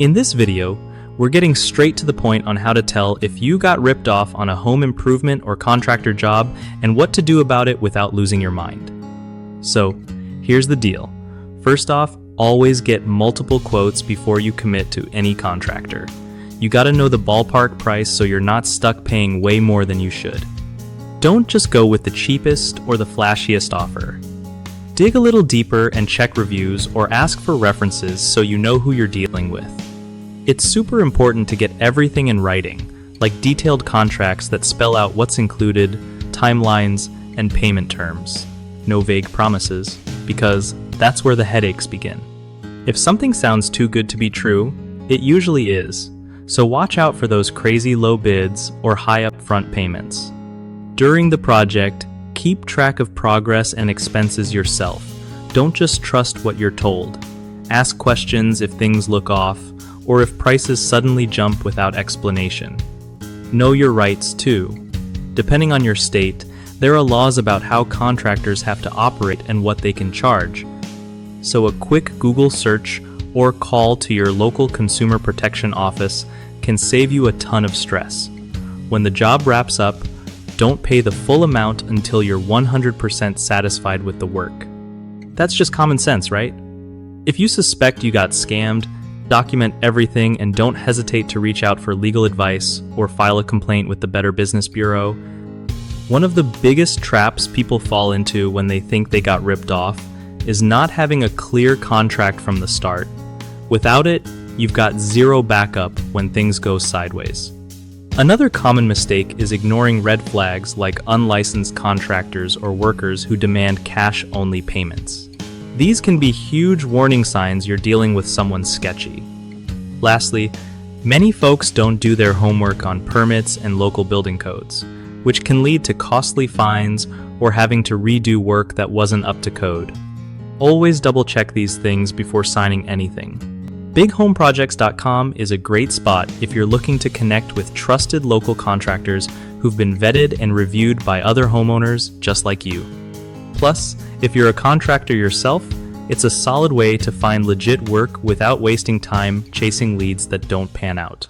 In this video, we're getting straight to the point on how to tell if you got ripped off on a home improvement or contractor job and what to do about it without losing your mind. So, here's the deal. First off, always get multiple quotes before you commit to any contractor. You gotta know the ballpark price so you're not stuck paying way more than you should. Don't just go with the cheapest or the flashiest offer. Dig a little deeper and check reviews or ask for references so you know who you're dealing with. It's super important to get everything in writing, like detailed contracts that spell out what's included, timelines, and payment terms. No vague promises, because that's where the headaches begin. If something sounds too good to be true, it usually is, so watch out for those crazy low bids or high upfront payments. During the project, keep track of progress and expenses yourself. Don't just trust what you're told. Ask questions if things look off, or if prices suddenly jump without explanation. Know your rights too. Depending on your state, there are laws about how contractors have to operate and what they can charge. So a quick Google search or call to your local consumer protection office can save you a ton of stress. When the job wraps up, don't pay the full amount until you're 100% satisfied with the work. That's just common sense, right? If you suspect you got scammed, document everything and don't hesitate to reach out for legal advice or file a complaint with the Better Business Bureau. One of the biggest traps people fall into when they think they got ripped off is not having a clear contract from the start. Without it, you've got zero backup when things go sideways. Another common mistake is ignoring red flags like unlicensed contractors or workers who demand cash-only payments. These can be huge warning signs you're dealing with someone sketchy. Lastly, many folks don't do their homework on permits and local building codes, which can lead to costly fines or having to redo work that wasn't up to code. Always double-check these things before signing anything. BigHomeProjects.com is a great spot if you're looking to connect with trusted local contractors who've been vetted and reviewed by other homeowners just like you. Plus, if you're a contractor yourself, it's a solid way to find legit work without wasting time chasing leads that don't pan out.